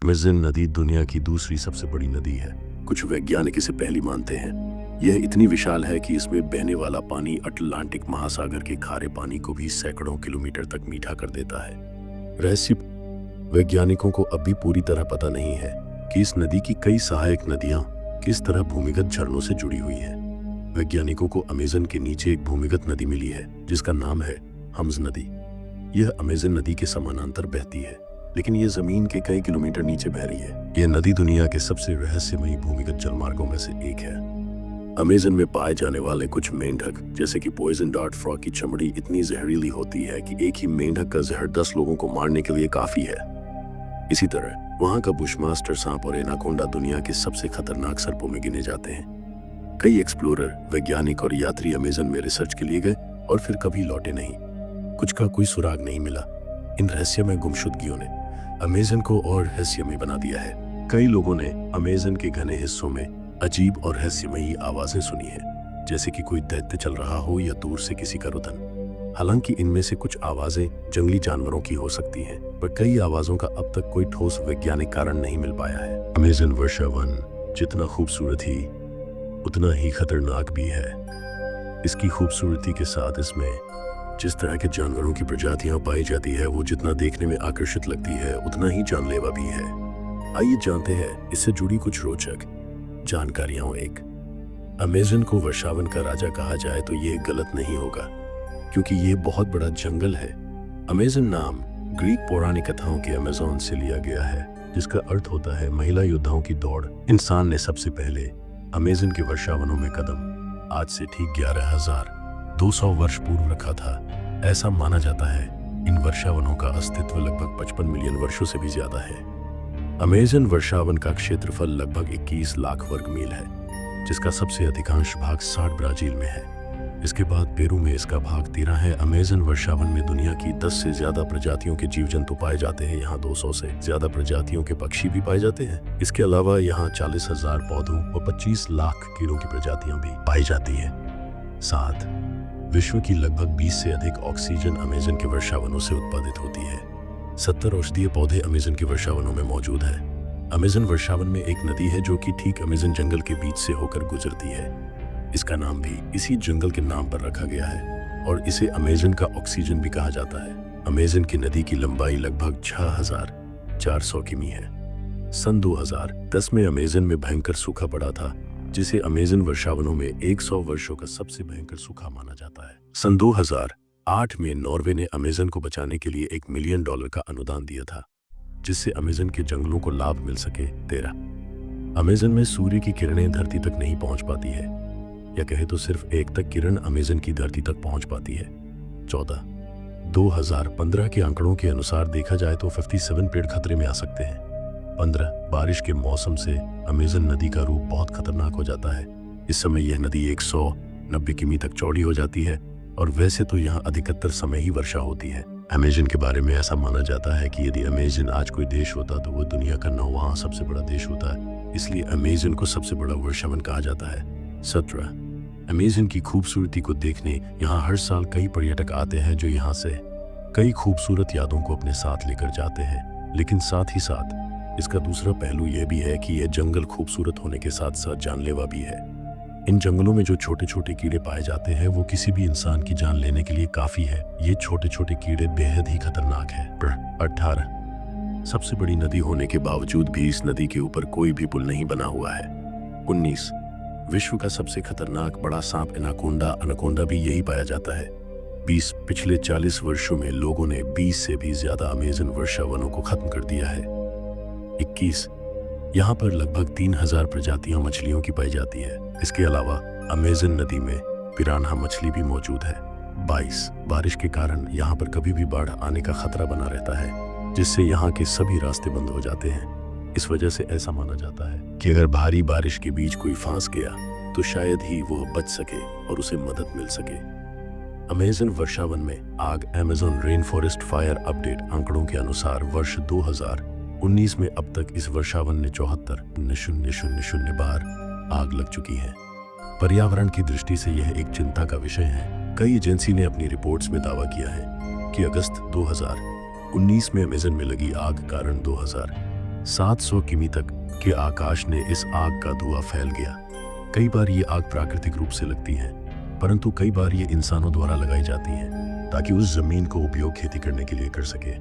Amazon नदी दुनिया की दूसरी सबसे बड़ी नदी है। कुछ वैज्ञानिक इसे पहली मानते हैं। यह इतनी विशाल है कि इसमें बहने वाला पानी अटलांटिक महासागर के खारे पानी को भी सैकड़ों किलोमीटर तक मीठा कर देता है। रहस्य वैज्ञानिकों को अब भी पूरी तरह पता नहीं है कि इस नदी की कई सहायक नदियां किस तरह भूमिगत झरनों से जुड़ी हुई हैं। वैज्ञानिकों को अमेज़न के नीचे एक भूमिगत नदी मिली है जिसका नाम है हम्स नदी। यह अमेज़न नदी के समानांतर बहती है, लेकिन यह जमीन के कई किलोमीटर नीचे बह रही है। यह नदी दुनिया के सबसे रहस्यमयी भूमिगत जलमार्गों में से एक है। अमेज़न में पाए जाने वाले कुछ मेंढक जैसे कि पॉइजन डार्ट फ्रॉग की चमड़ी इतनी जहरीली होती है कि एक ही मेंढक का जहर 10 लोगों को मारने के लिए काफी है। इसी तरह वहां का बुशमास्टर सांप और एनाकोंडा दुनिया के सबसे खतरनाक सर्पों में गिने जाते हैं। कई एक्सप्लोरर, वैज्ञानिक और यात्री अमेज़न में रिसर्च के लिए गए और फिर कभी लौटे नहीं। कुछ का कोई सुराग नहीं मिला। इन रहस्यमय गुमशुदगियों ने अमेज़न को और रहस्यमय बना दिया है। कई लोगों ने अमेज़न के घने हिस्सों में अजीब और रहस्यमयी आवाजें सुनी है, जैसे कि कोई दैत्य चल रहा हो या दूर से किसी का रुदन। हालांकि इनमें से कुछ आवाजें जंगली जानवरों की हो सकती हैं, पर कई आवाजों का अब तक कोई ठोस वैज्ञानिक कारण नहीं मिल पाया है। अमेज़न वर्षावन जितना खूबसूरत ही उतना ही खतरनाक भी है। इसकी खूबसूरती के साथ इसमें जिस तरह के जानवरों की प्रजातियां पाई जाती है वो जितना देखने में आकर्षित लगती है उतना ही जानलेवा भी है। आइए जानते हैं इससे जुड़ी कुछ रोचक जानकारियां। एक, अमेज़न को वर्षावन का राजा कहा जाए तो ये गलत नहीं होगा, क्योंकि ये बहुत बड़ा जंगल है। अमेज़न नाम ग्रीक पौराणिक कथाओं के अमेज़न से लिया गया है, जिसका अर्थ होता है महिला योद्धाओं की दौड़। इंसान ने सबसे पहले अमेज़न के वर्षावनों में कदम आज से ठीक 11,200 वर्ष पूर्व रखा था। ऐसा माना जाता है इन वर्षावनों का अस्तित्व लगभग 55 मिलियन वर्षों से भी ज्यादा है। अमेज़न वर्षावन का क्षेत्रफल लगभग 21 लाख वर्ग मील है, जिसका सबसे अधिकांश भाग 60 ब्राजील में है। इसके बाद पेरू में इसका भाग 13 है। अमेज़न वर्षावन में दुनिया की 10 से ज्यादा प्रजातियों के जीव जंतु पाए जाते हैं। यहाँ 200 से ज्यादा प्रजातियों के पक्षी भी पाए जाते हैं। इसके अलावा यहाँ 40,000 पौधों और 25 लाख कीड़ों की प्रजातियां भी पाई जाती है। 7, विश्व की लगभग 20 से अधिक ऑक्सीजन अमेज़न के वर्षावनों से उत्पादित होती है। 70 औषधीय पौधे अमेज़न के वर्षावनों में मौजूद है। अमेज़न वर्षावन में एक नदी है जो कि ठीक अमेज़न जंगल के बीच से होकर गुजरती है। इसका नाम भी इसी जंगल के नाम पर रखा गया है और इसे अमेज़न का ऑक्सीजन भी कहा जाता है। अमेज़न की नदी की लंबाई लगभग 6,400 किमी है। सन 2010 में अमेज़न में भयंकर सूखा पड़ा था, जिसे अमेज़न वर्षावनों में 100 वर्षों का सबसे भयंकर सूखा माना जाता है। सन 2008 में नॉर्वे ने अमेज़न को बचाने के लिए $1 मिलियन का अनुदान दिया था, जिससे अमेज़न के जंगलों को लाभ मिल सके। 13, अमेज़न में सूर्य की किरणें धरती तक नहीं पहुंच पाती है, या कहे तो सिर्फ एक तक किरण अमेज़न की धरती तक पहुंच पाती है। 14, 2015 के आंकड़ों के अनुसार देखा जाए तो 57 पेड़ खतरे में आ सकते हैं। 15, बारिश के मौसम से अमेज़न नदी का रूप बहुत खतरनाक हो जाता है। इस समय यह नदी 190 किमी तक चौड़ी हो जाती है और वैसे तो यहाँ अधिकतर समय ही वर्षा होती है। अमेज़न के बारे में ऐसा माना जाता है कि यदि अमेज़न आज कोई देश होता तो वो दुनिया का 9वां सबसे बड़ा देश होता है, इसलिए अमेज़न को सबसे बड़ा वर्षावन कहा जाता है। 17, अमेज़न की खूबसूरती को देखने यहाँ हर साल कई पर्यटक आते हैं जो यहाँ से कई खूबसूरत यादों को अपने साथ लेकर जाते हैं। लेकिन साथ ही साथ इसका दूसरा पहलू यह भी है कि यह जंगल खूबसूरत होने के साथ साथ जानलेवा भी है। इन जंगलों में जो छोटे छोटे कीड़े पाए जाते हैं वो किसी भी इंसान की जान लेने के लिए काफी है। ये छोटे छोटे कीड़े बेहद ही खतरनाक है। 18, सबसे बड़ी नदी होने के बावजूद भी इस नदी के ऊपर कोई भी पुल नहीं बना हुआ है। 19, विश्व का सबसे खतरनाक बड़ा सांप एनाकोंडा भी यही पाया जाता है। 20, पिछले 40 वर्षों में लोगों ने 20 से भी ज्यादा अमेज़न वर्षावनों को खत्म कर दिया है। 21, यहाँ पर लगभग 3,000 प्रजातियां मछलियों की पाई जाती है। इसके अलावा अमेज़न नदी में पिरान्हा मछली भी मौजूद है। 22, बारिश के कारण यहाँ पर कभी भी बाढ़ आने का खतरा बना रहता है, जिससे यहाँ के सभी रास्ते बंद हो जाते हैं। इस वजह से ऐसा माना जाता है कि अगर भारी बारिश के बीच कोई फंस गया तो शायद ही वो बच सके और उसे मदद मिल सके। अमेज़न वर्षावन में आग। Amazon rain forest fire update आंकड़ों के अनुसार वर्ष 2019 में अब तक इस वर्षावन में 74,000 बार आग लग चुकी है। पर्यावरण की दृष्टि से यह एक चिंता का विषय है। कई एजेंसी ने अपनी रिपोर्ट्स में दावा किया है कि अगस्त 2019 में अमेज़न में लगी आग कारण 2000 700 किमी तक के आकाश ने इस आग का धुआं फैल गया। कई बार ये आग प्राकृतिक रूप से लगती है, परंतु कई बार ये इंसानों द्वारा लगाई जाती है ताकि उस जमीन को उपयोग खेती करने के लिए कर सके।